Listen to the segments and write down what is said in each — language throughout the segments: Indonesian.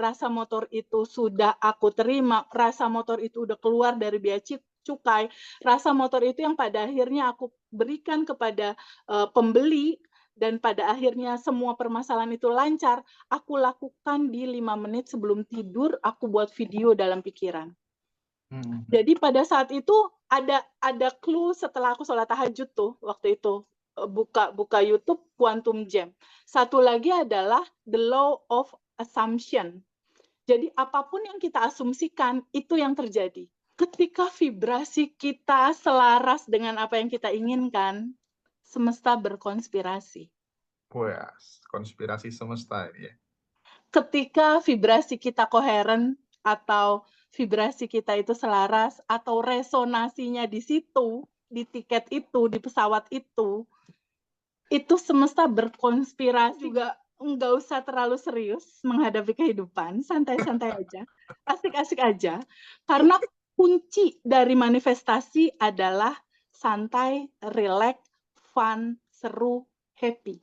rasa motor itu sudah aku terima, rasa motor itu udah keluar dari bea cukai, rasa motor itu yang pada akhirnya aku berikan kepada, pembeli dan pada akhirnya semua permasalahan itu lancar, aku lakukan di 5 menit sebelum tidur, aku buat video dalam pikiran. Mhm. Jadi pada saat itu ada clue setelah aku sholat tahajud tuh waktu itu, buka YouTube Quantum Jam. Satu lagi adalah the law of assumption. Jadi apapun yang kita asumsikan itu yang terjadi. Ketika vibrasi kita selaras dengan apa yang kita inginkan, semesta berkonspirasi. Wah, konspirasi semesta ini ya. Ketika vibrasi kita koheren atau vibrasi kita itu selaras atau resonasinya di situ, di tiket itu, di pesawat itu semesta berkonspirasi. Juga nggak usah terlalu serius menghadapi kehidupan, santai-santai aja, asik-asik aja. Karena kunci dari manifestasi adalah santai, rileks, fun, seru, happy.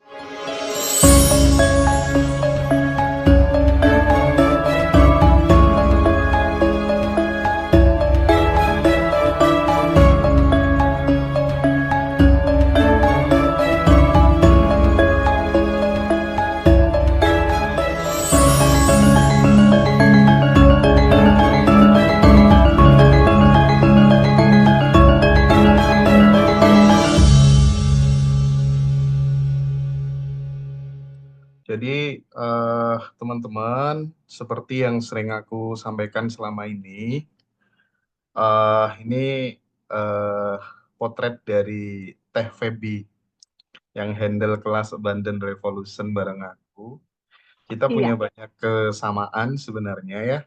Jadi teman-teman, seperti yang sering aku sampaikan selama ini eh, potret dari Teh Feby yang handle kelas Abundant Revolution bareng aku. Kita punya Iya, banyak kesamaan sebenarnya ya.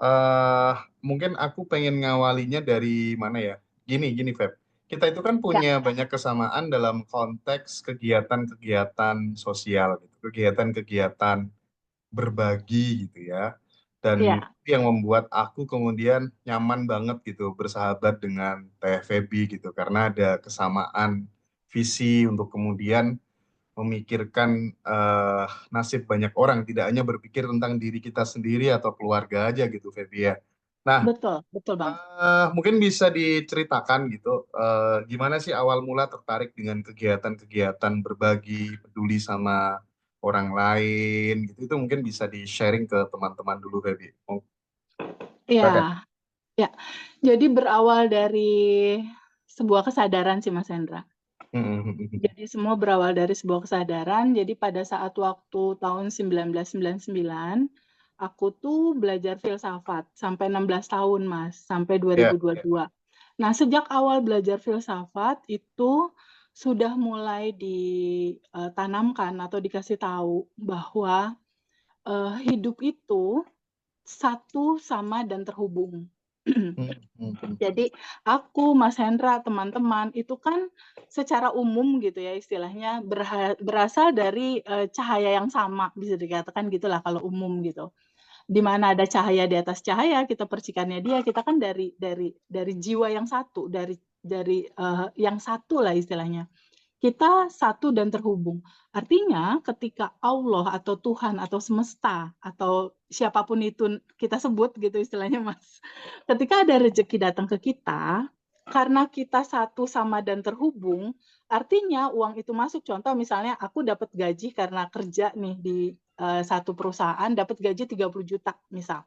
eh Mungkin aku pengen ngawalinya dari mana ya? Gini, Feb. Kita itu kan ya, punya banyak kesamaan dalam konteks kegiatan-kegiatan sosial, gitu. Kegiatan-kegiatan berbagi gitu ya. Dan iya. itu yang membuat aku kemudian nyaman banget gitu bersahabat dengan Teh Feby gitu karena ada kesamaan visi untuk kemudian memikirkan nasib banyak orang, tidak hanya berpikir tentang diri kita sendiri atau keluarga aja gitu, Feby ya. Nah, Betul, betul Bang. mungkin bisa diceritakan gitu, gimana sih awal mula tertarik dengan kegiatan-kegiatan berbagi, peduli sama orang lain gitu. Itu mungkin bisa di-sharing ke teman-teman dulu, Feby. Oh, silakan. Iya, ya. Jadi berawal dari sebuah kesadaran sih Mas Hendra. Jadi semua berawal dari sebuah kesadaran. Jadi pada saat waktu tahun 1999, aku tuh belajar filsafat sampai 16 tahun Mas, sampai Ya, 2022. Nah, sejak awal belajar filsafat itu sudah mulai ditanamkan atau dikasih tahu bahwa hidup itu satu sama dan terhubung. Jadi aku, Mas Hendra, teman-teman itu kan secara umum gitu ya istilahnya berasal dari, cahaya yang sama bisa dikatakan gitulah kalau umum gitu. Di mana ada cahaya di atas cahaya, kita percikannya dia, kita kan dari jiwa yang satu, dari yang satu lah istilahnya. Kita satu dan terhubung. Artinya ketika Allah atau Tuhan atau semesta atau siapapun itu kita sebut gitu istilahnya Mas. Ketika ada rezeki datang ke kita, karena kita satu sama dan terhubung, artinya uang itu masuk. Contoh misalnya aku dapat gaji karena kerja nih di satu perusahaan dapat gaji 30 juta misal.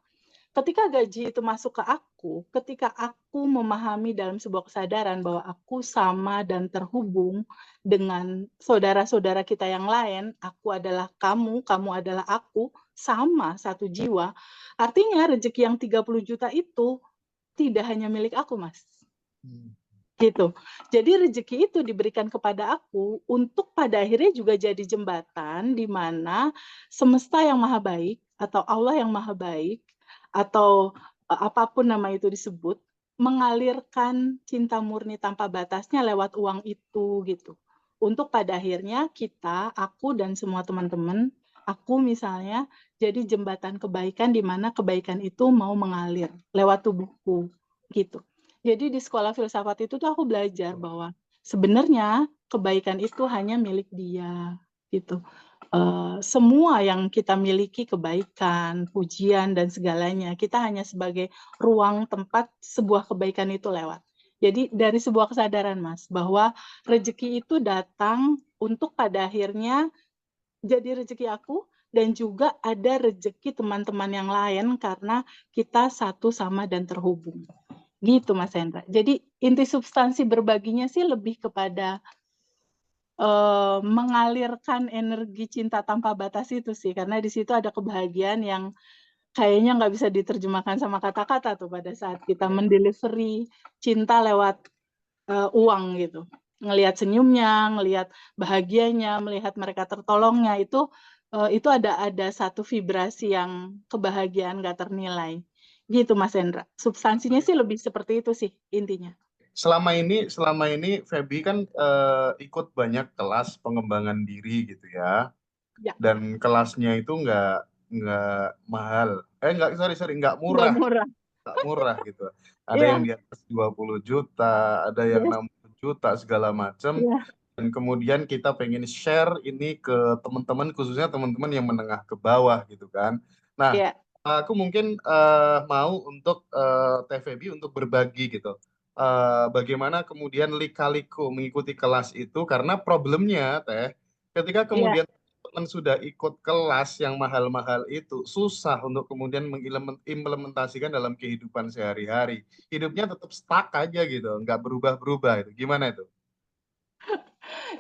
Ketika gaji itu masuk ke aku, ketika aku memahami dalam sebuah kesadaran bahwa aku sama dan terhubung dengan saudara-saudara kita yang lain, aku adalah kamu, kamu adalah aku, sama satu jiwa, artinya rezeki yang 30 juta itu tidak hanya milik aku, Mas. Gitu. Jadi rezeki itu diberikan kepada aku untuk pada akhirnya juga jadi jembatan di mana semesta yang maha baik atau Allah yang maha baik atau apapun nama itu disebut mengalirkan cinta murni tanpa batasnya lewat uang itu gitu. Untuk pada akhirnya kita, aku dan semua teman-teman, aku misalnya jadi jembatan kebaikan di mana kebaikan itu mau mengalir lewat tubuhku gitu. Jadi di sekolah filsafat itu tuh aku belajar bahwa sebenarnya kebaikan itu hanya milik dia gitu. semua yang kita miliki, kebaikan, pujian, dan segalanya, kita hanya sebagai ruang tempat sebuah kebaikan itu lewat. Jadi dari sebuah kesadaran, Mas, bahwa rezeki itu datang untuk pada akhirnya jadi rezeki aku, dan juga ada rezeki teman-teman yang lain karena kita satu sama dan terhubung. Gitu, Mas Hendra. Jadi inti substansi berbaginya sih lebih kepada mengalirkan energi cinta tanpa batas itu sih, karena di situ ada kebahagiaan yang kayaknya nggak bisa diterjemahkan sama kata-kata tuh pada saat kita mendelivery cinta lewat uang gitu. Ngelihat senyumnya, ngelihat bahagianya, melihat mereka tertolongnya, itu ada satu vibrasi yang kebahagiaan nggak ternilai. Gitu, Mas Hendra. Substansinya sih lebih seperti itu sih intinya. Selama ini Feby kan ikut banyak kelas pengembangan diri gitu ya. Ya, Dan kelasnya itu nggak mahal. Nggak nggak nggak murah. murah. Nggak murah gitu. Ada yang Iya, di atas 20 juta, ada yang yes, 60 juta segala macam. iya, Dan kemudian kita pengen share ini ke teman-teman, khususnya teman-teman yang menengah ke bawah gitu kan. Nah, iya, aku mungkin mau untuk Teh Feby untuk berbagi gitu. Bagaimana kemudian lika-liku mengikuti kelas itu, karena problemnya Teh, ketika iya. kemudian teman sudah ikut kelas yang mahal-mahal itu, susah untuk kemudian mengimplementasikan dalam kehidupan sehari-hari. Hidupnya tetap stuck aja gitu, nggak berubah-berubah itu. Gimana itu?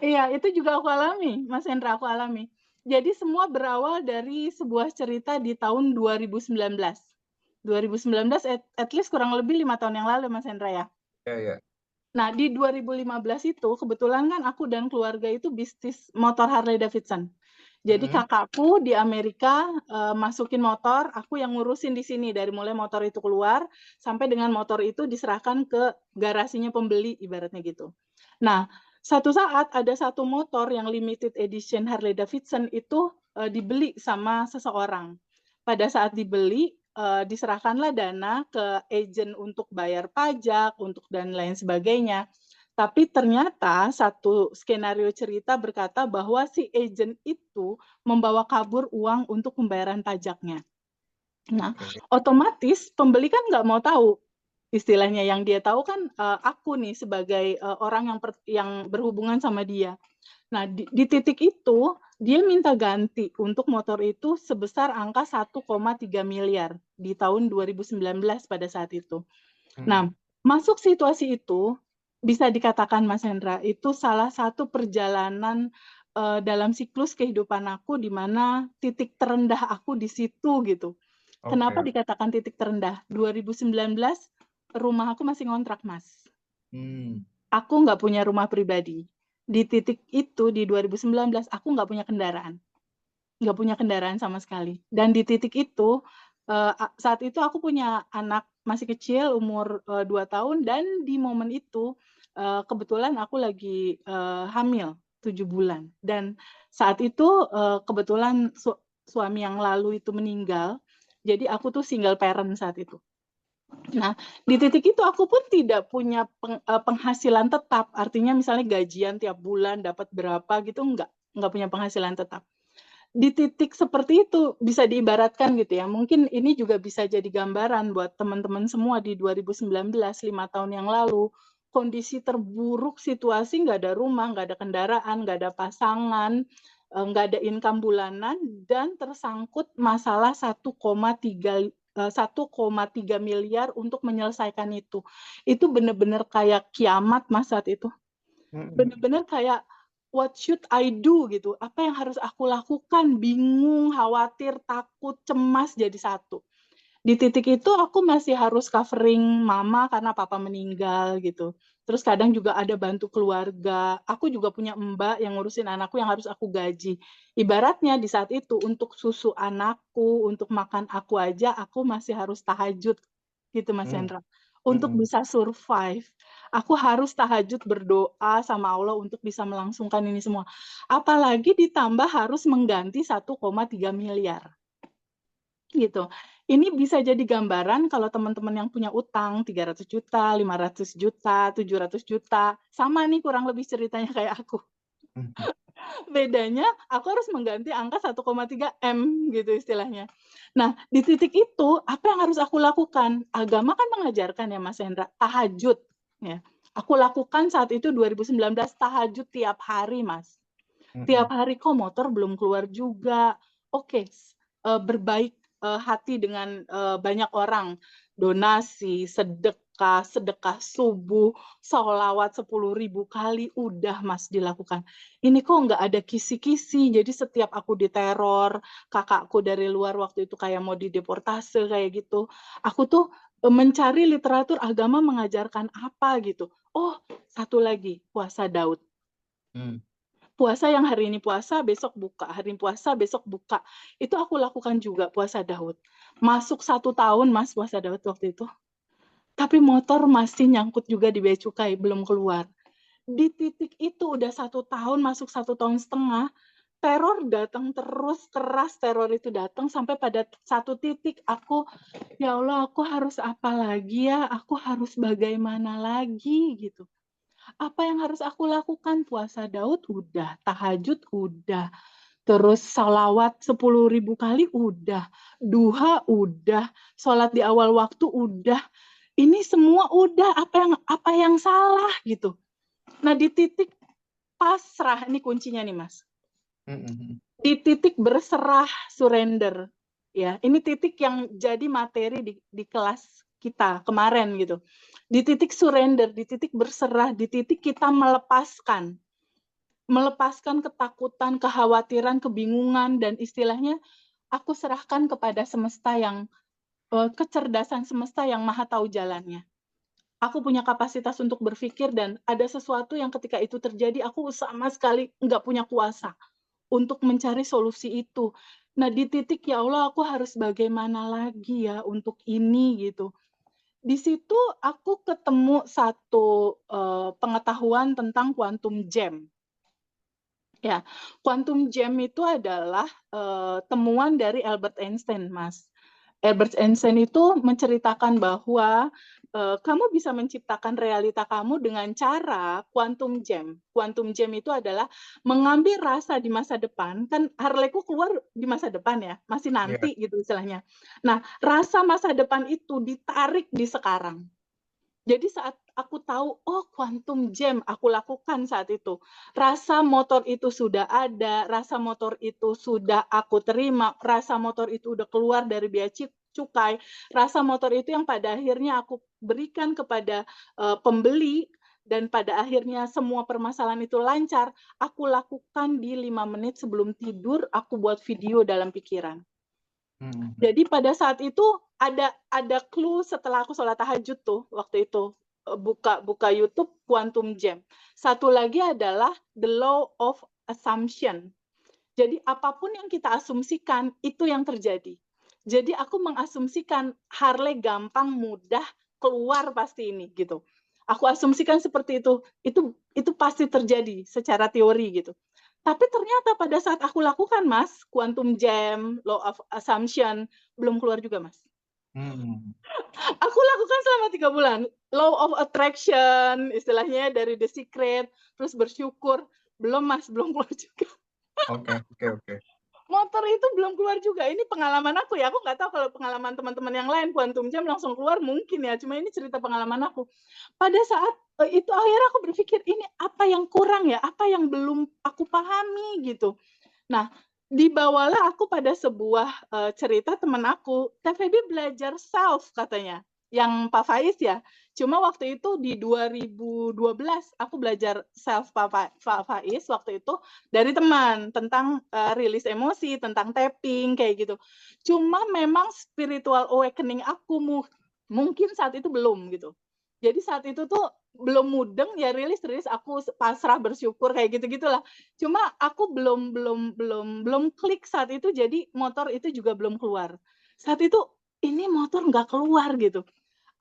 Iya, itu juga aku alami, Mas Hendra, aku alami. Jadi semua berawal dari sebuah cerita di tahun 2019. 2019 at least kurang lebih 5 tahun yang lalu, Mas Hendra ya. Ya, ya. Nah, di 2015 itu kebetulan kan aku dan keluarga itu bisnis motor Harley Davidson. Jadi Mm-mm. kakakku di Amerika masukin motor, aku yang ngurusin di sini dari mulai motor itu keluar sampai dengan motor itu diserahkan ke garasinya pembeli ibaratnya gitu. Nah, satu saat ada satu motor yang limited edition Harley Davidson itu dibeli sama seseorang. Pada saat dibeli diserahkanlah dana ke agent untuk bayar pajak, untuk dan lain sebagainya. Tapi ternyata satu skenario cerita berkata bahwa si agent itu membawa kabur uang untuk pembayaran pajaknya. Nah, Oke. otomatis pembeli kan nggak mau tahu. Istilahnya yang dia tahu kan aku nih sebagai orang yang berhubungan sama dia. Nah, di titik itu dia minta ganti untuk motor itu sebesar angka 1,3 miliar di tahun 2019 pada saat itu. Mm-mm. Nah, masuk situasi itu bisa dikatakan Mas Hendra itu salah satu perjalanan dalam siklus kehidupan aku di mana titik terendah aku di situ gitu. Kenapa Oke. dikatakan titik terendah? 2019 rumah aku masih ngontrak, Mas. Hmm. Aku nggak punya rumah pribadi. Di titik itu di 2019 aku nggak punya kendaraan sama sekali. Dan di titik itu saat itu aku punya anak masih kecil umur 2 tahun dan di momen itu kebetulan aku lagi hamil 7 bulan dan saat itu kebetulan suami yang lalu itu meninggal. Jadi aku tuh single parent saat itu. Nah, di titik itu aku pun tidak punya penghasilan tetap. Artinya misalnya gajian tiap bulan dapat berapa gitu enggak punya penghasilan tetap. Di titik seperti itu bisa diibaratkan gitu ya. Mungkin ini juga bisa jadi gambaran buat teman-teman semua di 2019, 5 tahun yang lalu. Kondisi terburuk situasi, nggak ada rumah, nggak ada kendaraan, nggak ada pasangan, nggak ada income bulanan, dan tersangkut masalah 1,3 miliar untuk menyelesaikan itu. Itu benar-benar kayak kiamat Mas saat itu. Mm-mm. Benar-benar kayak what should I do gitu. Apa yang harus aku lakukan? Bingung, khawatir, takut, cemas jadi satu. Di titik itu aku masih harus covering mama karena papa meninggal gitu. Terus kadang juga ada bantu keluarga. Aku juga punya mbak yang ngurusin anakku yang harus aku gaji. Ibaratnya di saat itu untuk susu anakku, untuk makan aku aja, aku masih harus tahajud gitu Mas Mm. Hendra. Untuk Mm-mm. bisa survive. Aku harus tahajud berdoa sama Allah untuk bisa melangsungkan ini semua. Apalagi ditambah harus mengganti 1,3 miliar gitu. Ini bisa jadi gambaran kalau teman-teman yang punya utang 300 juta, 500 juta, 700 juta, sama nih kurang lebih ceritanya kayak aku. Bedanya aku harus mengganti angka 1,3 M gitu istilahnya. Nah, di titik itu apa yang harus aku lakukan? Agama kan mengajarkan ya Mas Hendra, tahajud ya. Aku lakukan saat itu 2019 tahajud tiap hari, Mas. Tiap Mhm. hari kok motor belum keluar juga. Oke, berbaik, hati dengan, banyak orang. Donasi, sedekah, sedekah subuh, sholawat 10.000 kali, udah Mas dilakukan. Ini kok nggak ada kisi-kisi, jadi setiap aku diteror, kakakku dari luar waktu itu kayak mau dideportase kayak gitu, aku tuh, mencari literatur agama mengajarkan apa gitu. Oh, satu lagi, puasa Daud. Mmm. Puasa yang hari ini puasa, besok buka, hari ini puasa, besok buka. Itu aku lakukan juga puasa Daud. Masuk 1 tahun Mas puasa Daud waktu itu, tapi motor masih nyangkut juga di bea cukai, belum keluar. Di titik itu udah 1 tahun, masuk 1 tahun setengah, teror datang terus, keras teror itu datang sampai pada satu titik aku, "Ya Allah, aku harus apa lagi ya? Aku harus bagaimana lagi?" Gitu. Apa yang harus aku lakukan? Puasa Daud udah, tahajud udah, terus sholawat 10.000 kali udah, duha udah, sholat di awal waktu udah. Ini semua udah, apa yang salah gitu. Nah, di titik pasrah, ini kuncinya nih, Mas. Mhm mhm. Di titik berserah, surrender. Ya, ini titik yang jadi materi di kelas kita kemarin gitu. Di titik surrender, di titik berserah, di titik kita melepaskan. Melepaskan ketakutan, kekhawatiran, kebingungan, dan istilahnya aku serahkan kepada semesta yang, kecerdasan semesta yang maha tahu jalannya. Aku punya kapasitas untuk berpikir dan ada sesuatu yang ketika itu terjadi aku sama sekali nggak punya kuasa untuk mencari solusi itu. Nah, di titik, "Ya Allah, aku harus bagaimana lagi ya untuk ini?" Gitu. Di situ aku ketemu satu, pengetahuan tentang quantum jam. Ya, quantum jam itu adalah, temuan dari Albert Einstein, Mas. Albert Einstein itu menceritakan bahwa, kamu bisa menciptakan realita kamu dengan cara quantum jam. Quantum jam itu adalah mengambil rasa di masa depan, kan Harley-ku keluar di masa depan ya, masih Iya. nanti gitu istilahnya. Nah, rasa masa depan itu ditarik di sekarang. Jadi saat aku tahu, oh quantum jam aku lakukan saat itu. Rasa motor itu sudah ada, rasa motor itu sudah aku terima, rasa motor itu udah keluar dari bea cukai, rasa motor itu yang pada akhirnya aku berikan kepada, pembeli dan pada akhirnya semua permasalahan itu lancar, aku lakukan di 5 menit sebelum tidur, aku buat video dalam pikiran. Mhm mhm. Jadi pada saat itu ada clue setelah aku sholat tahajud tuh waktu itu, buka buka YouTube Quantum Jam. Satu lagi adalah the law of assumption. Jadi apapun yang kita asumsikan itu yang terjadi. Jadi aku mengasumsikan Harley gampang, mudah, keluar pasti ini gitu. Aku asumsikan seperti itu pasti terjadi secara teori gitu. Tapi ternyata pada saat aku lakukan Mas, quantum jam, law of assumption, belum keluar juga Mas. Mmm. Aku lakukan selama 3 bulan. Law of attraction istilahnya dari The Secret, terus bersyukur, belum Mas, belum keluar juga. Oke oke oke. Motor itu belum keluar juga, ini pengalaman aku ya, aku nggak tahu kalau pengalaman teman-teman yang lain quantum jam langsung keluar mungkin ya, cuma ini cerita pengalaman aku. Pada saat, itu akhirnya aku berpikir, "Ini apa yang kurang ya? Apa yang belum aku pahami?" Gitu. Nah, dibawalah aku pada sebuah, cerita temen aku, "Teh Feby belajar self," katanya, yang Pak Faiz ya. Cuma waktu itu di 2012 aku belajar self Pak Faiz waktu itu dari teman tentang, rilis emosi, tentang tapping kayak gitu. Cuma memang spiritual awakening aku mungkin saat itu belum gitu. Jadi saat itu tuh belum mudeng, ya rilis aku pasrah, bersyukur kayak gitu-gitulah. Cuma aku belum belum belum belum klik saat itu, jadi motor itu juga belum keluar. Saat itu, ini motor nggak keluar gitu.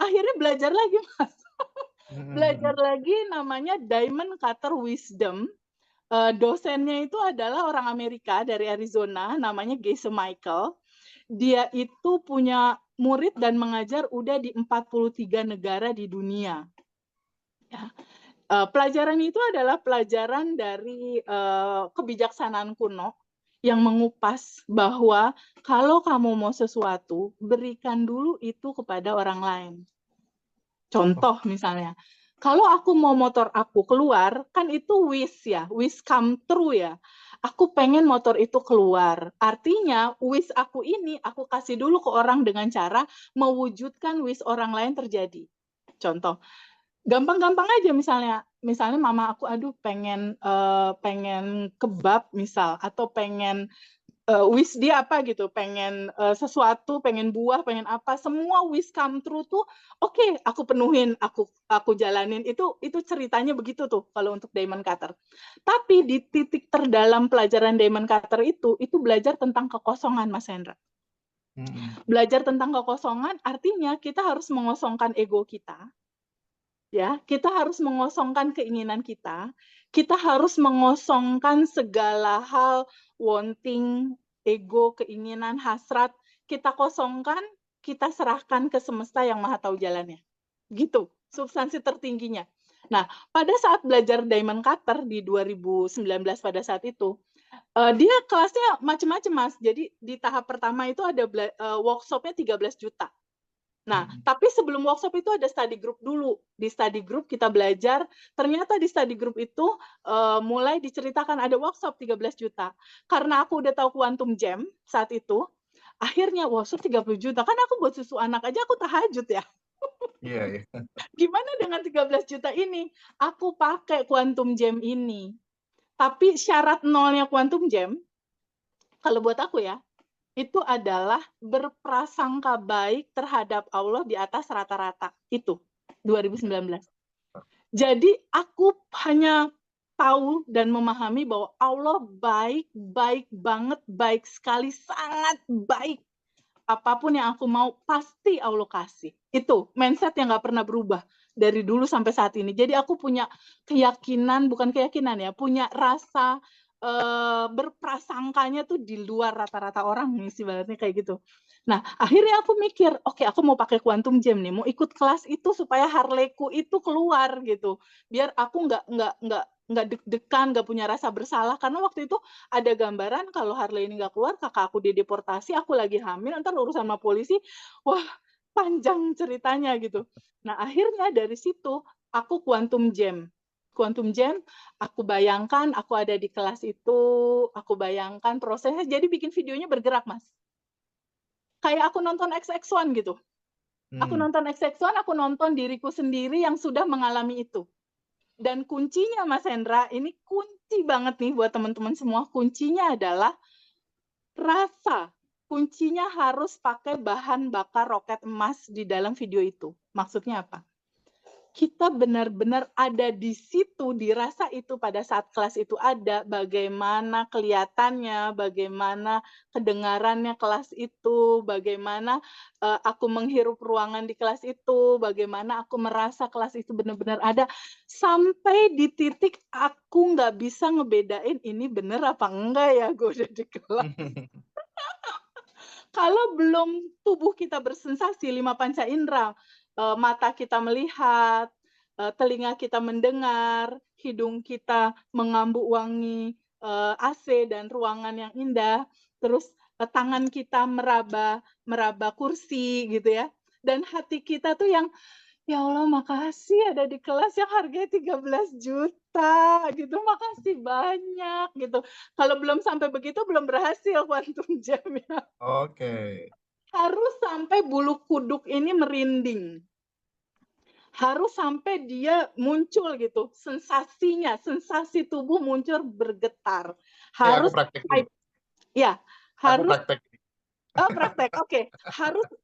Akhirnya belajar lagi, Mas. Mhm Belajar mhm. lagi namanya Diamond Cutter Wisdom, dosennya itu adalah orang Amerika dari Arizona, namanya Gese Michael. Dia itu punya murid dan mengajar udah di 43 negara di dunia, ya. Pelajaran itu adalah pelajaran dari kebijaksanaan kuno yang mengupas bahwa kalau kamu mau sesuatu, berikan dulu itu kepada orang lain. Contoh misalnya, kalau aku mau motor aku keluar, kan itu wish ya, wish come true ya. Aku pengen motor itu keluar. Artinya wish aku ini aku kasih dulu ke orang dengan cara mewujudkan wish orang lain terjadi. Contoh, gampang-gampang aja misalnya mama aku aduh pengen kebab misal atau pengen wish dia apa gitu, pengen sesuatu, pengen buah, pengen apa, semua wish come true tuh oke, aku penuhin, aku jalanin. Itu ceritanya begitu tuh kalau untuk Diamond Cutter. Tapi di titik terdalam pelajaran Diamond Cutter itu belajar tentang kekosongan, Mas Hendra. Belajar tentang kekosongan artinya kita harus mengosongkan ego kita. Ya, kita harus mengosongkan keinginan kita harus mengosongkan segala hal, wanting, ego, keinginan, hasrat, kita kosongkan, kita serahkan ke semesta yang maha tahu jalannya. Gitu, substansi tertingginya. Nah, pada saat belajar Diamond Cutter di 2019 pada saat itu, dia kelasnya macam-macam, Mas. Jadi di tahap pertama itu ada workshopnya 13 juta. Nah, tapi sebelum workshop itu ada study group dulu. Di study group kita belajar, ternyata di study group itu mulai diceritakan ada workshop 13 juta. Karena aku udah tahu Quantum Jam saat itu, akhirnya workshop 30 juta. Kan aku buat susu anak aja aku tahajud ya. Iya. Gimana dengan 13 juta ini? Aku pakai Quantum Jam ini. Tapi syarat nolnya Quantum Jam, kalau buat aku ya, itu adalah berprasangka baik terhadap Allah di atas rata-rata. Itu 2019. Jadi aku hanya tahu dan memahami bahwa Allah baik, baik banget, baik sekali, sangat baik. Apapun yang aku mau, pasti Allah kasih. Itu mindset yang nggak pernah berubah dari dulu sampai saat ini. Jadi aku punya keyakinan, bukan keyakinan ya, punya rasa berprasangkanya tuh di luar rata-rata orang nih, ibaratnya kayak gitu. Nah, akhirnya aku mikir, oke, aku mau pakai Quantum Jam nih, mau ikut kelas itu supaya Harley-ku itu keluar gitu. Biar aku nggak deg-degan, nggak punya rasa bersalah. Karena waktu itu ada gambaran kalau Harley ini nggak keluar, kakak aku dideportasi, aku lagi hamil, ntar urusan sama polisi, wah panjang ceritanya gitu. Nah, akhirnya dari situ aku Quantum Jam. Quantum Jam, aku bayangkan aku ada di kelas itu, aku bayangkan prosesnya, jadi bikin videonya bergerak, Mas. Kayak aku nonton XX1 gitu. Aku nonton XX1, aku nonton diriku sendiri yang sudah mengalami itu. Dan kuncinya, Mas Hendra, ini kunci banget nih buat teman-teman semua, kuncinya adalah rasa. Kuncinya harus pakai bahan bakar roket emas di dalam video itu. Maksudnya apa? Kita benar-benar ada di situ, dirasa itu pada saat kelas itu ada, bagaimana kelihatannya, bagaimana kedengarannya kelas itu, bagaimana aku menghirup ruangan di kelas itu, bagaimana aku merasa kelas itu benar-benar ada, sampai di titik aku nggak bisa ngebedain ini benar apa enggak ya gue udah di kelas. Kalau belum tubuh kita bersensasi, 5 panca indera, mata kita melihat, telinga kita mendengar, hidung kita mengambu wangi AC dan ruangan yang indah, terus tangan kita meraba kursi gitu ya. Dan hati kita tuh yang ya Allah, makasih ada di kelas yang harganya 13 juta gitu, makasih banyak gitu. Kalau belum sampai begitu belum berhasil Quantum Jam ya. Oke. Harus sampai bulu kuduk ini merinding. Harus sampai dia muncul gitu, sensasinya, sensasi tubuh muncul bergetar. Ya, aku Harus praktek dulu. ya, Aku harus praktek. praktek. Oke.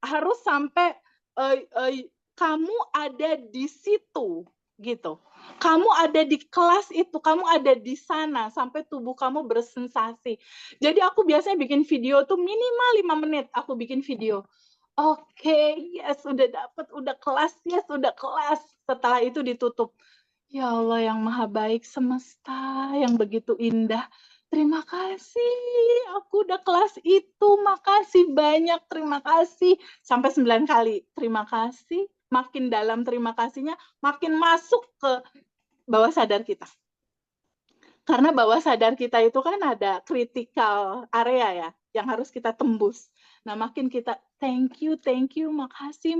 Harus sampai kamu ada di situ gitu. Kamu ada di kelas itu, kamu ada di sana sampai tubuh kamu bersensasi. Jadi aku biasanya bikin video tuh minimal 5 menit aku bikin video. Oke, yes, udah dapet, udah kelas, yes, udah kelas. Setelah itu ditutup. Ya Allah yang maha baik semesta, yang begitu indah. Terima kasih, aku udah kelas itu, makasih banyak, terima kasih. Sampai 9 kali, terima kasih. Makin dalam terima kasihnya, makin masuk ke bawah sadar kita. Karena bawah sadar kita itu kan ada critical area ya, yang harus kita tembus. Nah, makin kita thank you, makasih,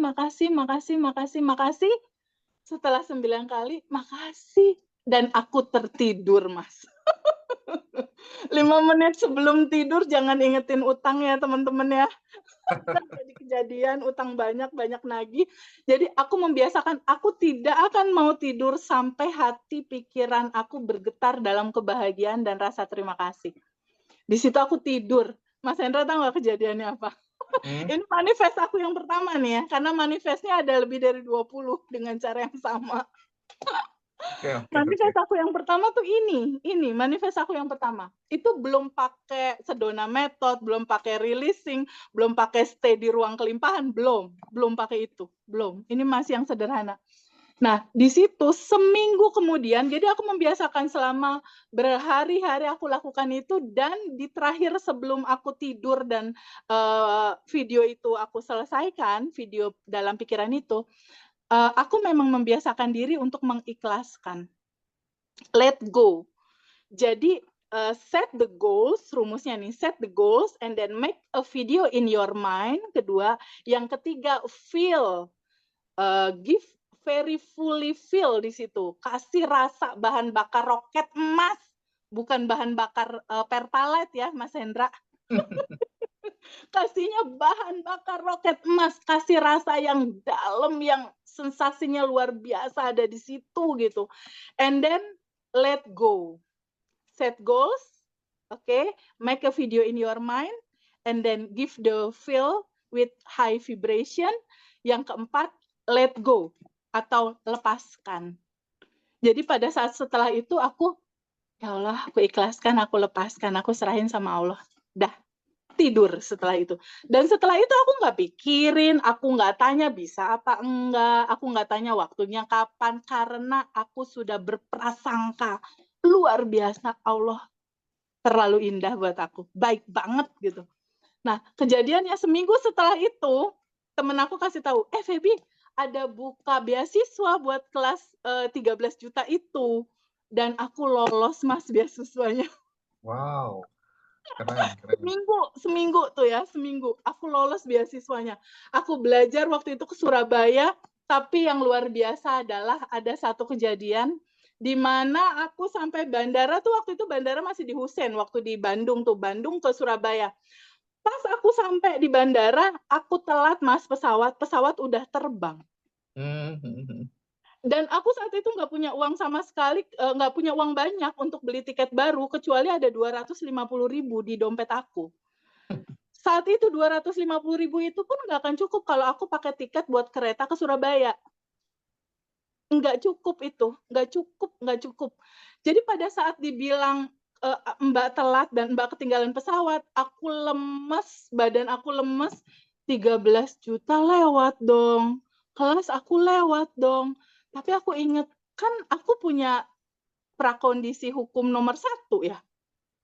setelah 9 kali, makasih. Dan aku tertidur, Mas. 5 menit sebelum tidur jangan ingetin utang ya, teman-teman ya. Jadi kejadian utang banyak nagih. Jadi aku membiasakan, aku tidak akan mau tidur sampai hati pikiran aku bergetar dalam kebahagiaan dan rasa terima kasih. Di situ aku tidur. Mas Hendra tahu nggak kejadiannya apa? Ini manifest aku yang pertama nih ya, karena manifestnya ada lebih dari 20 dengan cara yang sama. Manifest aku yang pertama tuh ini manifest aku yang pertama. Itu belum pakai Sedona method, belum pakai releasing, belum pakai stay di ruang kelimpahan, belum pakai itu, belum. Ini masih yang sederhana. Nah, di situ seminggu kemudian, jadi aku membiasakan selama berhari-hari aku lakukan itu, dan di terakhir sebelum aku tidur dan video itu aku selesaikan, video dalam pikiran itu, aku memang membiasakan diri untuk mengikhlaskan. Let go. Jadi set the goals, rumusnya nih, set the goals and then make a video in your mind. Kedua, yang ketiga feel, give very fully feel di situ. Kasih rasa bahan bakar roket emas, bukan bahan bakar Pertalite ya, Mas Hendra. Kasihnya bahan bakar roket emas, kasih rasa yang dalam, yang sensasinya luar biasa ada di situ gitu. And then let go. Set goals, okay, make a video in your mind, and then give the feel with high vibration. Yang keempat, let go atau lepaskan. Jadi pada saat setelah itu aku, ya Allah, aku ikhlaskan, aku lepaskan, aku serahin sama Allah. Dah, tidur setelah itu. Dan setelah itu aku nggak pikirin, aku nggak tanya bisa apa enggak, aku nggak tanya waktunya kapan, karena aku sudah berprasangka luar biasa, Allah terlalu indah buat aku, baik banget gitu. Nah, kejadiannya seminggu setelah itu, temen aku kasih tahu, Feby, ada buka beasiswa buat kelas 13 juta itu, dan aku lolos, Mas, beasiswanya. Wow, keren. Seminggu tuh ya, seminggu. Aku lolos beasiswanya. Aku belajar waktu itu ke Surabaya, tapi yang luar biasa adalah ada satu kejadian di mana aku sampai bandara tuh, waktu itu bandara masih di Hussein, waktu di Bandung tuh, Bandung ke Surabaya. Pas aku sampai di bandara, aku telat, Mas, pesawat udah terbang. Dan aku saat itu nggak punya uang sama sekali, nggak punya uang banyak untuk beli tiket baru, kecuali ada 250.000 di dompet aku. Saat itu 250.000 itu pun nggak akan cukup kalau aku pakai tiket buat kereta ke Surabaya. Nggak cukup itu, nggak cukup. Jadi pada saat dibilang Mbak telat dan Mbak ketinggalan pesawat, aku lemes, badan aku lemes, 13 juta lewat dong. Kelas aku lewat dong. Tapi aku inget, kan aku punya prakondisi hukum nomor 1 ya.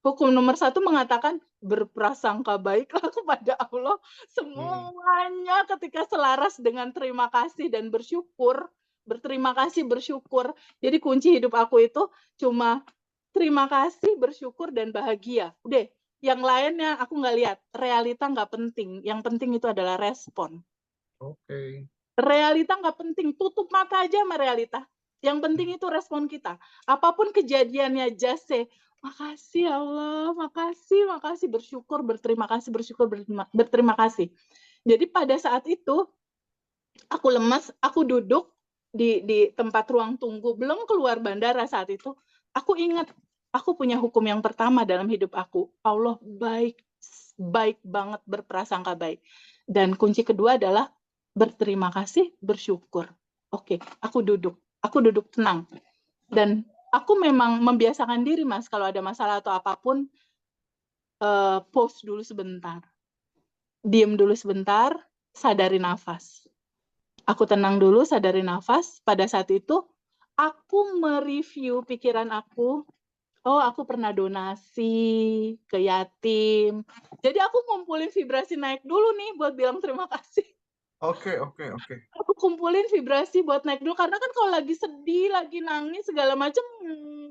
Hukum nomor 1 mengatakan berprasangka baiklah kepada Allah. Semuanya ketika selaras dengan terima kasih dan bersyukur, berterima kasih, bersyukur. Jadi kunci hidup aku itu cuma terima kasih, bersyukur, dan bahagia. Udah, yang lainnya aku nggak lihat. Realita nggak penting. Yang penting itu adalah respon. Oke. Realita nggak penting. Tutup mata aja sama realita. Yang penting itu respon kita. Apapun kejadiannya, just say, makasih Allah, makasih, bersyukur, berterima kasih, berterima kasih. Jadi pada saat itu, aku lemas, aku duduk di tempat ruang tunggu, belum keluar bandara saat itu, aku ingat, aku punya hukum yang pertama dalam hidup aku, Allah baik banget, berprasangka baik. Dan kunci kedua adalah berterima kasih, bersyukur. Oke, aku duduk tenang. Dan aku memang membiasakan diri, Mas, kalau ada masalah atau apapun, pause dulu sebentar. Diam dulu sebentar, sadari nafas. Aku tenang dulu, sadari nafas. Pada saat itu, aku mereview pikiran aku. Oh, aku pernah donasi ke yatim. Jadi aku ngumpulin vibrasi naik dulu nih buat bilang terima kasih. Oke. Aku aku kumpulin vibrasi buat naik dulu, karena kan kalau lagi sedih, lagi nangis segala macam,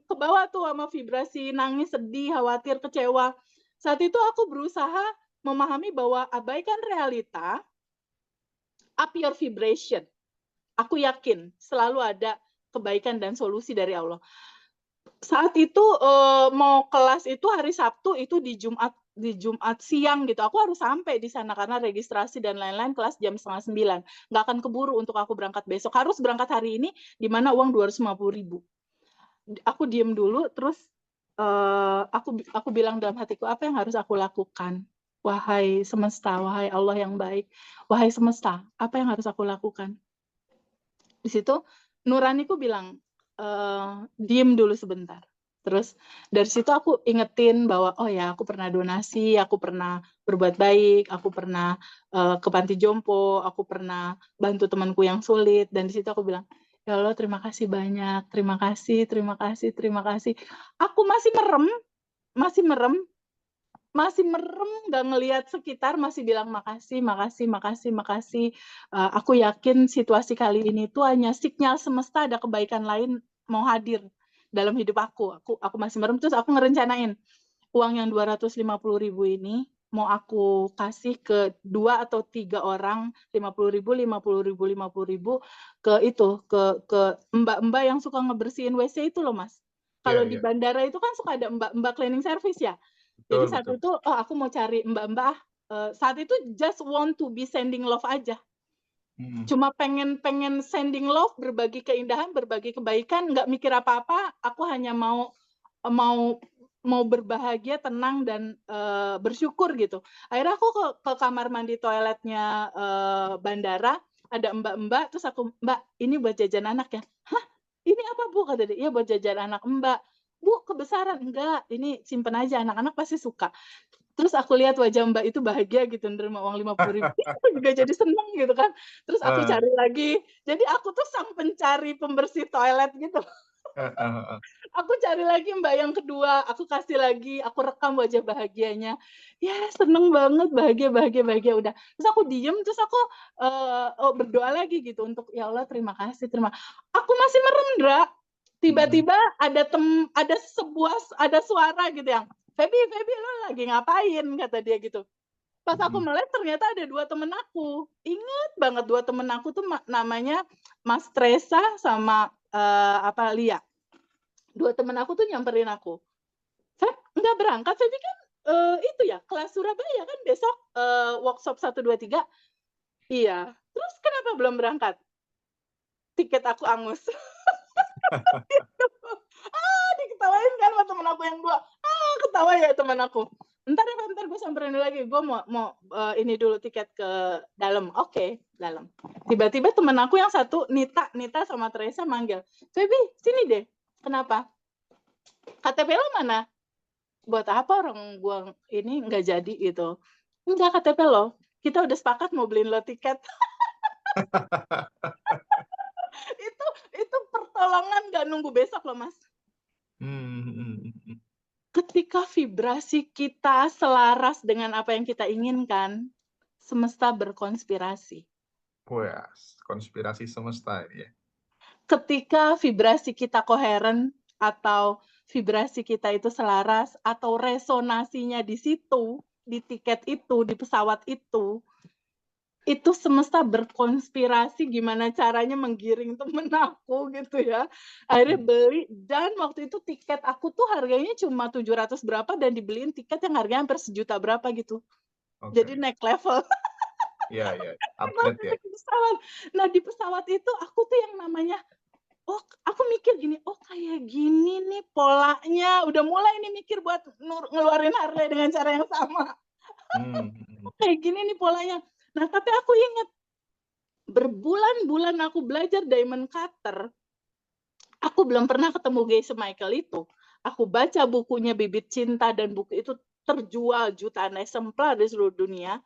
ke bawah tuh sama vibrasi nangis, sedih, khawatir, kecewa. Saat itu aku berusaha memahami bahwa abaikan realita, up your vibration. Aku yakin selalu ada kebaikan dan solusi dari Allah. Saat itu mau kelas itu hari Sabtu, itu di Jumat siang gitu. Aku harus sampai di sana karena registrasi dan lain-lain, kelas jam 8:30. Nggak akan keburu untuk aku berangkat besok. Harus berangkat hari ini, di mana uang 250.000. Aku diem dulu, terus aku bilang dalam hatiku, apa yang harus aku lakukan? Wahai semesta, wahai Allah yang baik, wahai semesta, apa yang harus aku lakukan? Di situ nuraniku bilang, diem dulu sebentar. Terus dari situ aku ingetin bahwa, oh ya, aku pernah donasi, aku pernah berbuat baik, aku pernah ke panti jompo, aku pernah bantu temanku yang sulit. Dan di situ aku bilang, ya Allah, terima kasih banyak, terima kasih, terima kasih, terima kasih. Aku masih merem, nggak ngelihat sekitar, masih bilang makasih, makasih, makasih, makasih. Aku yakin situasi kali ini tuh hanya sinyal semesta ada kebaikan lain mau hadir dalam hidup aku. Aku masih merem, terus aku ngerencanain uang yang 250.000 ini mau aku kasih ke 2 atau 3 orang, 50.000, 50.000, 50.000 ke itu, ke mbak-mbak yang suka ngebersihin WC itu loh, Mas. Kalau di Iya. bandara itu kan suka ada mbak-mbak cleaning service ya. Jadi Betul, saat betul. itu, oh aku mau cari mbak-mbak, saat itu just want to be sending love aja. Cuma pengen sending love, berbagi keindahan, berbagi kebaikan, nggak mikir apa-apa. Aku hanya mau berbahagia, tenang, dan bersyukur gitu. Akhirnya aku ke kamar mandi toiletnya bandara, ada mbak-mbak, terus aku, "Mbak, ini buat jajan anak ya?" "Hah? Ini apa, Bu?" Kata dia. "Iya, buat jajan anak Mbak." "Bu, kebesaran." "Enggak, ini simpen aja, anak-anak pasti suka." Terus aku lihat wajah Mbak itu bahagia gitu, nerima uang 50.000. Aku juga jadi seneng gitu kan. Terus aku Heeh, cari lagi. Jadi aku tuh sang pencari pembersih toilet gitu. heeh, heeh. Aku cari lagi Mbak yang kedua, aku kasih lagi, aku rekam wajah bahagianya. Ya seneng banget, bahagia, bahagia, bahagia, udah. Terus aku diem, terus aku berdoa lagi gitu untuk, ya Allah terima kasih, aku masih merem, Ndra. Tiba-tiba ada suara gitu yang, Feby, lo lagi ngapain? Kata dia gitu. Pas aku melek ternyata ada 2 temen aku. Ingat banget 2 temen aku tuh namanya Mas Tresa sama Lia. 2 temen aku tuh nyamperin aku. "Feb, nggak berangkat? Febi kan itu ya, kelas Surabaya kan besok workshop 1, 2, 3." "Iya." "Terus kenapa belum berangkat?" "Tiket aku angus." Diketawain kan sama temen aku yang 2. Ketawa ya temen aku. "Entar ya, entar gue samperin dulu lagi, gue mau ini dulu tiket ke dalam." "Oke, dalam." Tiba-tiba temen aku yang satu, Nita sama Teresa manggil, "Febi, sini deh." "Kenapa?" "KTP lo mana?" "Buat apa, orang gua ini nggak jadi," gitu. "Enggak, KTP lo. Kita udah sepakat mau beliin lo tiket." Itu pertolongan nggak nunggu besok loh, Mas. Ketika vibrasi kita selaras dengan apa yang kita inginkan, semesta berkonspirasi. Wah, konspirasi semesta ini ya. Ketika vibrasi kita koheren atau vibrasi kita itu selaras atau resonasinya di situ, di tiket itu, di pesawat itu semesta berkonspirasi gimana caranya menggiring temen aku gitu ya. Akhirnya beli, dan waktu itu tiket aku tuh harganya cuma 700 berapa dan dibeliin tiket yang harganya hampir 1.000.000 berapa gitu. Jadi Oke. naik level. Iya, iya. Naik level Upgrade ya. di pesawat. Nah, di pesawat itu aku tuh yang namanya, oh aku mikir gini, oh kayak gini nih polanya. Udah mulai nih mikir buat ngeluarin Harley dengan cara yang sama. Kayak gini nih polanya. Nah, tapi aku ingat berbulan-bulan aku belajar diamond cutter, aku belum pernah ketemu Geisha Michael itu. Aku baca bukunya Bibit Cinta dan buku itu terjual jutaan eksemplar di seluruh dunia.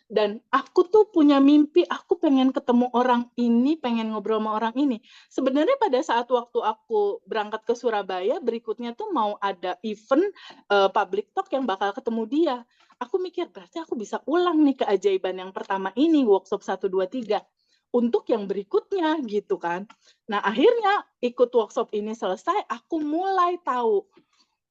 Dan aku tuh punya mimpi, aku pengen ketemu orang ini, pengen ngobrol sama orang ini. Sebenarnya pada saat waktu aku berangkat ke Surabaya, berikutnya tuh mau ada event public talk yang bakal ketemu dia. Aku mikir, berarti aku bisa ulang nih keajaiban yang pertama ini, workshop 1, 2, 3. untuk yang berikutnya gitu kan. Nah, akhirnya ikut workshop ini selesai, aku mulai tahu,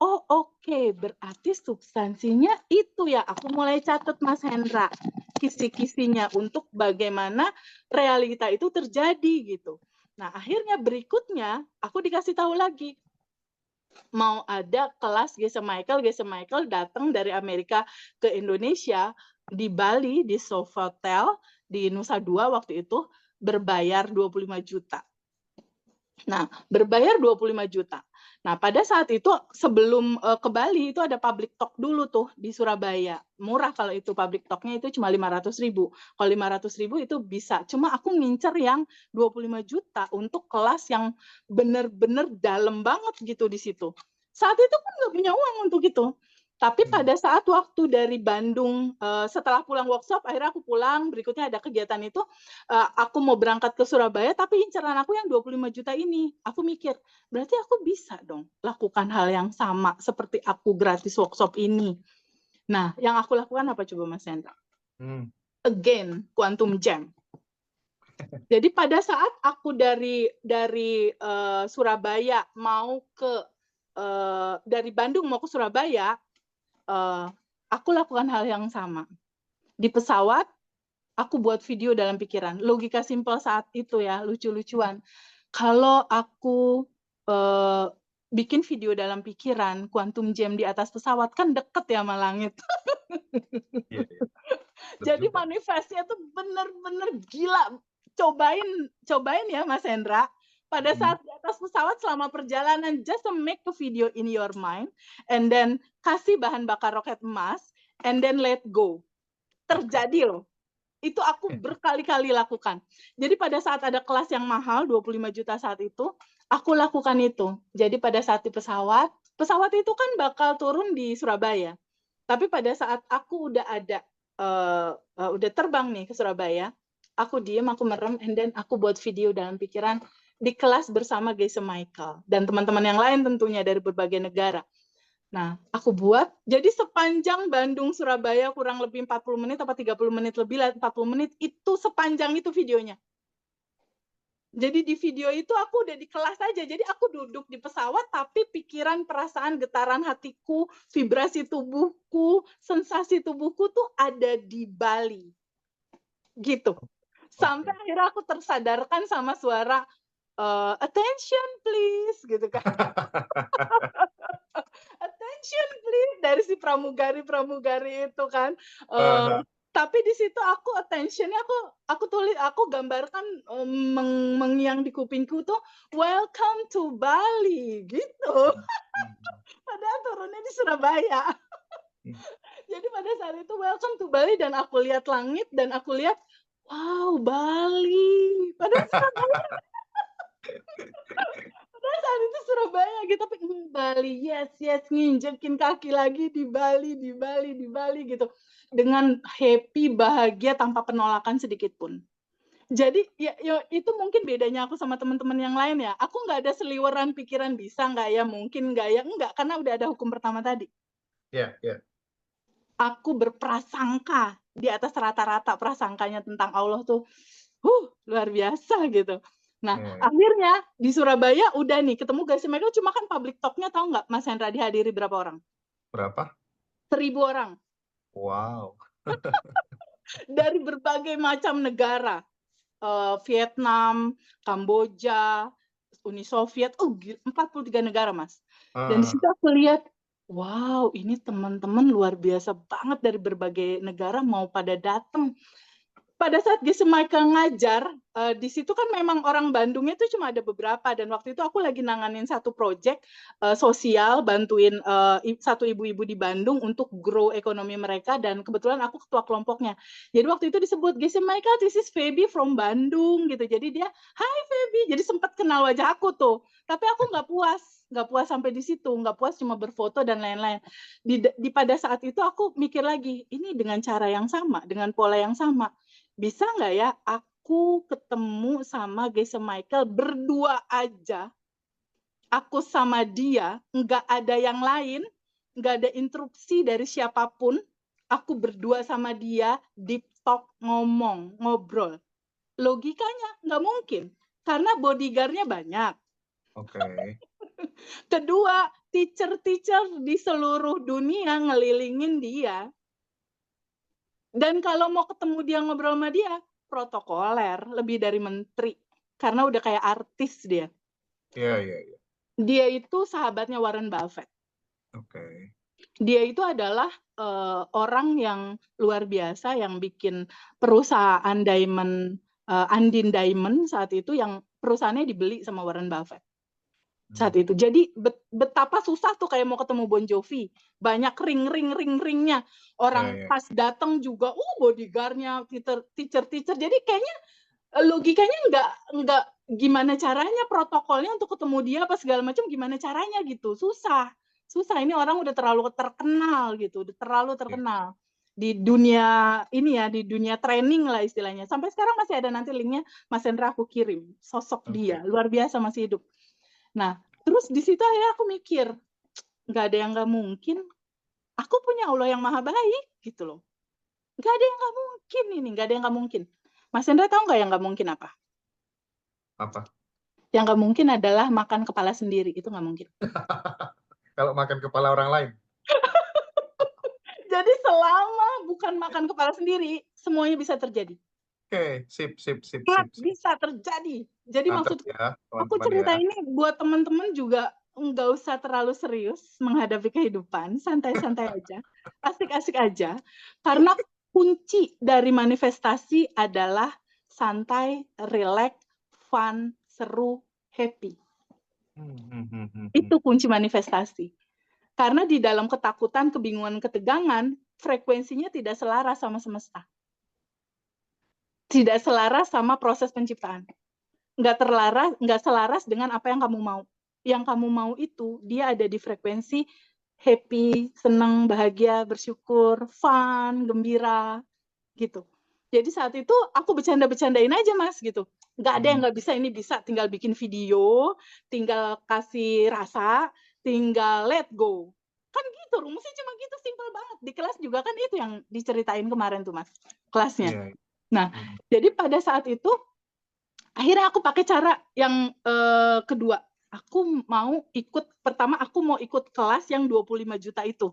oh oke, berarti substansinya itu ya. Aku mulai catat Mas Hendra, kisi-kisinya untuk bagaimana realita itu terjadi gitu. Nah, akhirnya berikutnya aku dikasih tahu lagi, mau ada kelas Geshe Michael datang dari Amerika ke Indonesia di Bali, di Sofitel, di Nusa Dua waktu itu, berbayar 25 juta. Nah, berbayar 25 juta. Nah, pada saat itu sebelum ke Bali itu ada public talk dulu tuh di Surabaya. Murah kalau itu public talk-nya itu cuma 500.000. Kalau 500.000 itu bisa. Cuma aku ngincer yang 25 juta untuk kelas yang benar-benar dalam banget gitu di situ. Saat itu kan nggak punya uang untuk itu. Tapi pada saat waktu dari Bandung, setelah pulang workshop, akhirnya aku pulang, berikutnya ada kegiatan itu, aku mau berangkat ke Surabaya, tapi inceran aku yang 25 juta ini. Aku mikir, berarti aku bisa dong lakukan hal yang sama seperti aku gratis workshop ini. Nah, yang aku lakukan apa coba Mas Hendra? Again, Quantum Jam. Jadi pada saat aku dari Surabaya mau ke dari Bandung mau ke Surabaya, aku lakukan hal yang sama. Di pesawat, aku buat video dalam pikiran. Logika simpel saat itu ya, lucu-lucuan. Kalau aku bikin video dalam pikiran, Quantum Jam di atas pesawat, kan deket ya sama langit. Iya, iya. Jadi juga. manifestnya tuh bener-bener gila. Cobain ya Mas Hendra. Pada saat di atas pesawat selama perjalanan, just make a video in your mind, and then kasih bahan bakar roket emas, and then let go. Terjadi loh. Itu aku berkali-kali lakukan. Jadi pada saat ada kelas yang mahal, 25 juta saat itu, aku lakukan itu. Jadi pada saat di pesawat itu kan bakal turun di Surabaya. Tapi pada saat aku udah ada, udah terbang nih ke Surabaya, aku diem, aku merem, and then aku buat video dalam pikiran di kelas bersama Geshe Michael dan teman-teman yang lain tentunya dari berbagai negara. Nah, aku buat, jadi sepanjang Bandung-Surabaya kurang lebih 40 menit, apa 30 menit lebih, 40 menit, itu sepanjang itu videonya. Jadi di video itu aku udah di kelas aja, jadi aku duduk di pesawat, tapi pikiran, perasaan, getaran hatiku, vibrasi tubuhku, sensasi tubuhku tuh ada di Bali. Gitu. Sampai akhirnya aku tersadarkan sama suara, attention please, gitu kan. Attention please, dari si pramugari itu kan. Tapi di situ aku attention-nya aku gambarkan mengiang di kupingku tuh welcome to Bali gitu. Padahal turunnya di Surabaya. Jadi pada saat itu welcome to Bali dan aku lihat langit dan aku lihat wow, Bali. Padahal saat itu Surabaya gitu, tapi Bali, yes, nginjekin kaki lagi di Bali gitu. Dengan happy, bahagia, tanpa penolakan sedikit pun. Jadi ya itu mungkin bedanya aku sama teman-teman yang lain ya. Aku nggak ada seliweran pikiran bisa nggak ya, mungkin nggak ya, enggak, karena udah ada hukum pertama tadi. Iya. Aku berprasangka di atas rata-rata prasangkanya tentang Allah tuh, luar biasa gitu. Nah, akhirnya di Surabaya udah nih ketemu Geshe Michael, cuma kan public talk-nya tahu nggak Mas Hendra dihadiri berapa orang? Berapa? 1.000 orang. Wow. Dari berbagai macam negara. Vietnam, Kamboja, Uni Soviet, 43 negara, Mas. Dan di situ aku lihat, wow, ini teman-teman luar biasa banget dari berbagai negara mau pada datang. Pada saat Geshe Michael ngajar, di situ kan memang orang Bandungnya itu cuma ada beberapa, dan waktu itu aku lagi nanganin satu project sosial, bantuin satu ibu-ibu di Bandung untuk grow ekonomi mereka, dan kebetulan aku ketua kelompoknya. Jadi waktu itu disebut, Geshe Michael, this is Feby from Bandung, gitu. Jadi dia, hi Feby, jadi sempat kenal wajah aku tuh. Tapi aku nggak puas sampai di situ, nggak puas cuma berfoto dan lain-lain. Pada saat itu aku mikir lagi, ini dengan cara yang sama, dengan pola yang sama, bisa nggak ya aku ketemu sama Geshe Michael berdua aja, aku sama dia, nggak ada yang lain, nggak ada interupsi dari siapapun, aku berdua sama dia, deep talk, ngobrol. Logikanya nggak mungkin, karena bodyguard-nya banyak. Oke. Kedua, teacher-teacher di seluruh dunia ngelilingin dia. Dan kalau mau ketemu dia, ngobrol sama dia, protokoler, lebih dari menteri. Karena udah kayak artis dia. Iya, iya, iya. Dia itu sahabatnya Warren Buffett. Oke. Dia itu adalah orang yang luar biasa yang bikin perusahaan diamond, Undine Diamond saat itu, yang perusahaannya dibeli sama Warren Buffett saat itu. Jadi betapa susah tuh kayak mau ketemu Bon Jovi, banyak ring-ringnya. Orang Iya, iya. pas datang juga, bodyguard-nya, teacher. Jadi kayaknya logikanya nggak gimana caranya protokolnya untuk ketemu dia apa segala macam, gimana caranya gitu, susah. Ini orang udah terlalu terkenal gitu, udah terlalu Iya. terkenal di dunia ini ya, di dunia training lah istilahnya. Sampai sekarang masih ada, nanti linknya Mas Hendra aku kirim, sosok dia Oke. luar biasa, masih hidup. Nah, terus di situ akhirnya aku mikir, nggak ada yang nggak mungkin. Aku punya Allah yang maha baik gitu loh. Nggak ada yang nggak mungkin ini, nggak ada yang nggak mungkin. Mas Hendra tahu nggak yang nggak mungkin apa? Apa? Yang nggak mungkin adalah makan kepala sendiri, itu nggak mungkin. Kalau makan kepala orang lain. Jadi selama bukan makan kepala sendiri, semuanya bisa terjadi. Oke, sip. Bisa terjadi. Jadi Catat maksud ya, aku teman-teman ya. cerita ini buat teman-teman juga nggak usah terlalu serius menghadapi kehidupan, santai-santai aja, asik-asik aja. Karena kunci dari manifestasi adalah santai, relax, fun, seru, happy. Itu kunci manifestasi. Karena di dalam ketakutan, kebingungan, ketegangan, frekuensinya tidak selaras sama semesta. Tidak selaras sama proses penciptaan. Nggak selaras dengan apa yang kamu mau. Yang kamu mau itu, dia ada di frekuensi happy, senang, bahagia, bersyukur, fun, gembira, gitu. Jadi saat itu aku bercanda-bercandain aja, Mas, gitu. Nggak ada yang nggak bisa, ini bisa. Tinggal bikin video, tinggal kasih rasa, tinggal let go. Kan gitu, rumusnya cuma gitu, simpel banget. Di kelas juga kan itu yang diceritain kemarin tuh, Mas, kelasnya. Iya. Nah, jadi pada saat itu, akhirnya aku pakai cara yang kedua. Pertama aku mau ikut kelas yang 25 juta itu.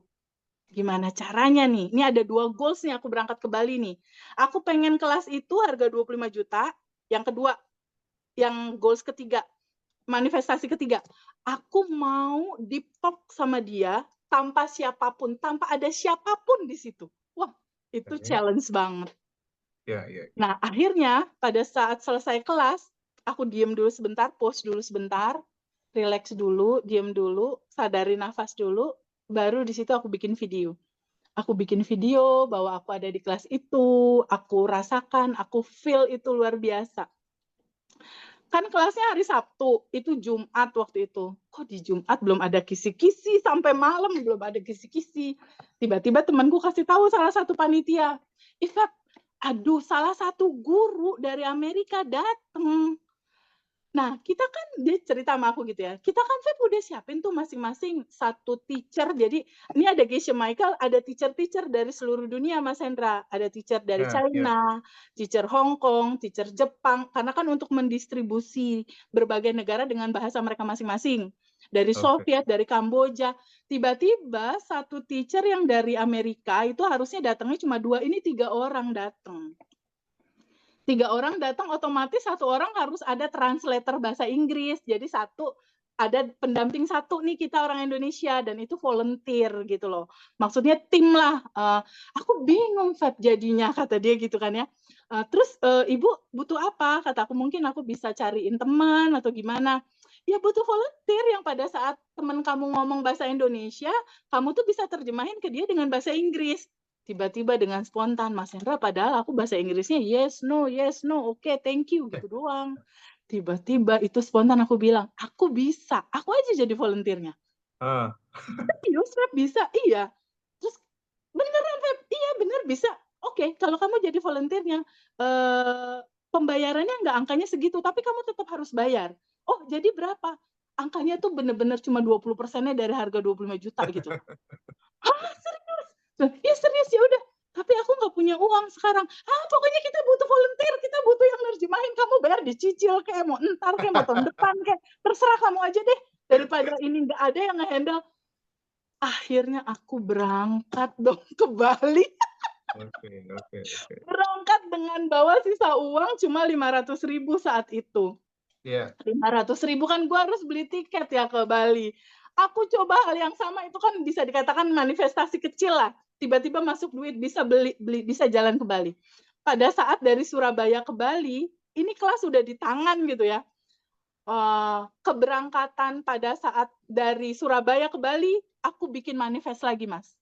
Gimana caranya nih? Ini ada 2 goals nih, aku berangkat ke Bali nih. Aku pengen kelas itu harga 25 juta. Yang kedua, yang goals ketiga, manifestasi ketiga, aku mau deep talk sama dia tanpa siapapun, tanpa ada siapapun di situ. Wah, itu challenge banget. Iya. Nah, akhirnya pada saat selesai kelas, aku diem dulu sebentar, pause dulu sebentar, relax dulu, diem dulu, sadari nafas dulu, baru di situ aku bikin video. Aku bikin video bahwa aku ada di kelas itu, aku rasakan, aku feel itu luar biasa. Kan kelasnya hari Sabtu, itu Jumat waktu itu. Kok di Jumat belum ada kisi-kisi, sampai malam belum ada kisi-kisi. Tiba-tiba temanku kasih tahu salah satu panitia, Ifat, aduh salah satu guru dari Amerika datang. Nah, kita kan, dia cerita sama aku gitu ya, kita kan Feb udah siapin tuh masing-masing satu teacher. Jadi ini ada Geisha Michael, ada teacher-teacher dari seluruh dunia, Mas Hendra. Ada teacher dari Iya. China, teacher Hong Kong, teacher Jepang, karena kan untuk mendistribusi berbagai negara dengan bahasa mereka masing-masing. Dari Oke. Soviet, dari Kamboja. Tiba-tiba satu teacher yang dari Amerika itu harusnya datangnya cuma 2, ini 3 orang datang. 3 orang datang, otomatis 1 orang harus ada translator bahasa Inggris. Jadi ada pendamping 1 nih, kita orang Indonesia, dan itu volunteer gitu loh. Maksudnya tim lah. Aku bingung, Feb, jadinya, kata dia gitu kan ya. Terus, Ibu butuh apa? Kata aku, mungkin aku bisa cariin teman atau gimana. Ya butuh volunteer yang pada saat teman kamu ngomong bahasa Indonesia, kamu tuh bisa terjemahin ke dia dengan bahasa Inggris. Tiba-tiba dengan spontan, Mas Hendra, padahal aku bahasa Inggrisnya yes, no, oke, thank you, gitu doang. Tiba-tiba itu spontan aku bilang, aku bisa, aku aja jadi volunteer-nya. Serius, Feb, bisa? Iya. Terus, beneran, Feb? Iya, bener, bisa. Oke, kalau kamu jadi volunteer-nya, pembayarannya nggak angkanya segitu, tapi kamu tetap harus bayar. Oh, jadi berapa? Angkanya tuh bener-bener cuma 20%-nya dari harga 25 juta gitu. Hah, serius? Ya serius, ya udah. tapi aku nggak punya uang sekarang. Pokoknya kita butuh volunteer, kita butuh yang nerjemahin, kamu bayar dicicil kayak mau entar kayak mau tahun depan kayak terserah kamu aja deh, daripada ini nggak ada yang ngehandle. Akhirnya aku berangkat dong ke Bali. Oke. Berangkat dengan bawa sisa uang cuma 500.000 saat itu. Iya. 500.000 kan gue harus beli tiket ya ke Bali. Aku coba hal yang sama, itu kan bisa dikatakan manifestasi kecil lah. Tiba-tiba masuk duit, bisa beli bisa jalan ke Bali. Pada saat dari Surabaya ke Bali, ini kelas udah di tangan gitu ya. Keberangkatan pada saat dari Surabaya ke Bali, aku bikin manifest lagi, Mas.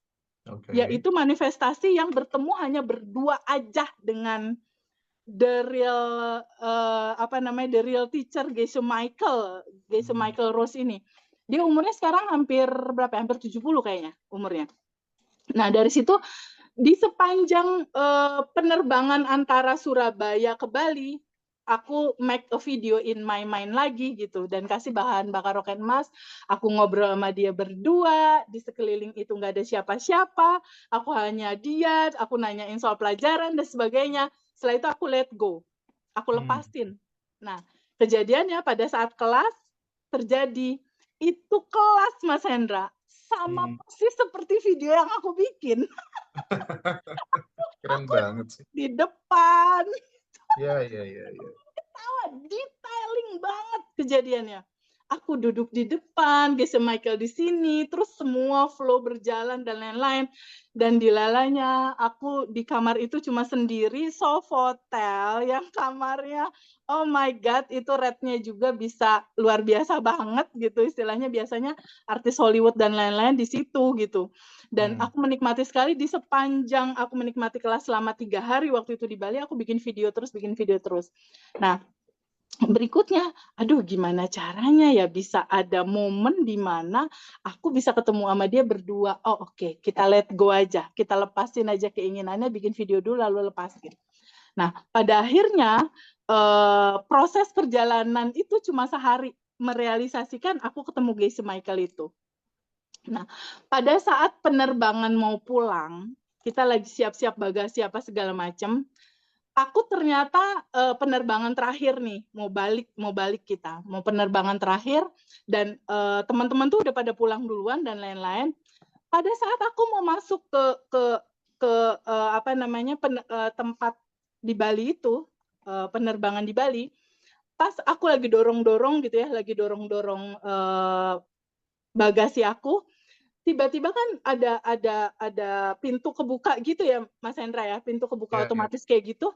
Oke. Yaitu manifestasi yang bertemu hanya berdua aja dengan the real teacher Geshe Michael Rose ini. Dia umurnya sekarang hampir berapa? Hampir 70 kayaknya umurnya. Nah, dari situ di sepanjang penerbangan antara Surabaya ke Bali, aku make a video in my mind lagi gitu, dan kasih bahan bakar roket emas. Aku ngobrol sama dia berdua, di sekeliling itu nggak ada siapa-siapa, aku hanya diet, aku nanyain soal pelajaran dan sebagainya. Setelah itu aku let go, aku lepasin. Nah, kejadiannya pada saat kelas terjadi, itu kelas Mas Hendra, sama persis seperti video yang aku bikin. Keren Aku banget sih. di depan, Iya. ketawa, detailing banget kejadiannya. Aku duduk di depan, Geshe Michael di sini, terus semua flow berjalan dan lain-lain. Dan dilalanya aku di kamar itu cuma sendiri, Sofitel yang kamarnya, oh my God, itu rate-nya juga bisa luar biasa banget gitu istilahnya. Biasanya artis Hollywood dan lain-lain di situ gitu. Dan aku menikmati sekali di sepanjang aku menikmati kelas selama 3 hari waktu itu di Bali, aku bikin video terus. Nah, berikutnya, aduh gimana caranya ya bisa ada momen di mana aku bisa ketemu sama dia berdua. Oh oke, kita let go aja, kita lepasin aja keinginannya, bikin video dulu lalu lepasin. Nah, pada akhirnya proses perjalanan itu cuma sehari merealisasikan aku ketemu Geshe Michael itu. Nah, pada saat penerbangan mau pulang, kita lagi siap-siap bagasi apa segala macam, aku ternyata penerbangan terakhir nih, mau balik kita, mau penerbangan terakhir, dan teman-teman tuh udah pada pulang duluan dan lain-lain. Pada saat aku mau masuk ke tempat di Bali itu, penerbangan di Bali, pas aku lagi dorong-dorong gitu ya, lagi dorong-dorong bagasi aku, tiba-tiba kan ada pintu kebuka gitu ya, Mas Hendra ya, pintu kebuka Iya. otomatis kayak gitu.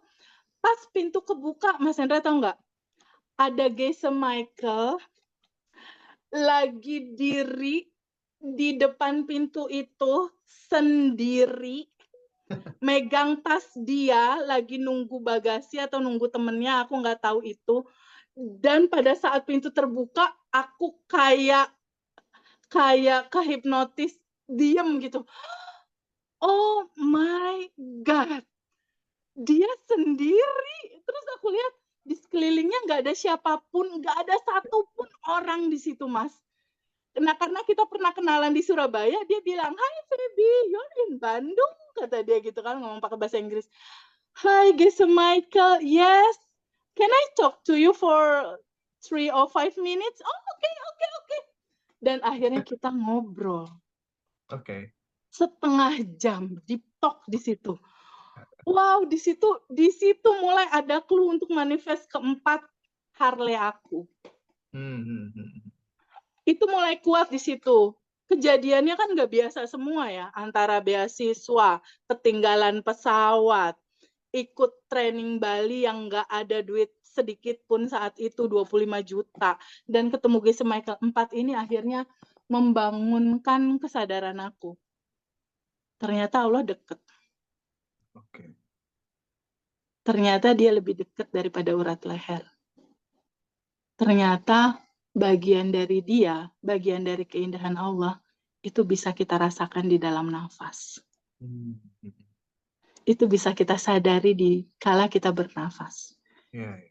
Pas pintu kebuka, Mas Hendra tahu nggak? Ada Geshe Michael lagi diri di depan pintu itu sendiri, megang tas dia, lagi nunggu bagasi atau nunggu temennya, aku nggak tahu itu. Dan pada saat pintu terbuka, aku kayak kehipnotis, diem gitu. Oh my God, dia sendiri. Terus aku lihat di sekelilingnya nggak ada siapapun, nggak ada satupun orang di situ, Mas. Nah, karena kita pernah kenalan di Surabaya, dia bilang, "Hai Feby, you're in Bandung," kata dia gitu kan, ngomong pakai bahasa Inggris. "Hi, Geshe Michael, yes, can I talk to you for 3 or 5 minutes?" "Oh, oke. Dan akhirnya kita ngobrol. Oke. Setengah jam, deep talk di situ. Wow, di situ mulai ada clue untuk manifest keempat Harley aku. Itu mulai kuat di situ. Kejadiannya kan nggak biasa semua ya, antara beasiswa, ketinggalan pesawat, ikut training Bali yang nggak ada duit sedikit pun saat itu, 25 juta. Dan ketemu Geshe Michael 4 ini akhirnya membangunkan kesadaran aku. Ternyata Allah dekat. Oke. Ternyata dia lebih dekat daripada urat leher. Ternyata bagian dari dia, bagian dari keindahan Allah, itu bisa kita rasakan di dalam nafas. Itu bisa kita sadari di kala kita bernafas. Iya.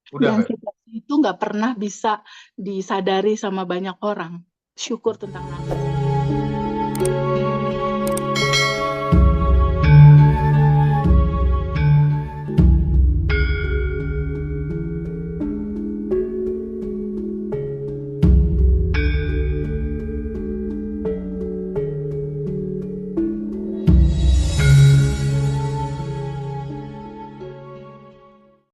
Udah, Dan Feb. itu nggak pernah bisa disadari sama banyak orang. Syukur tentang nafas.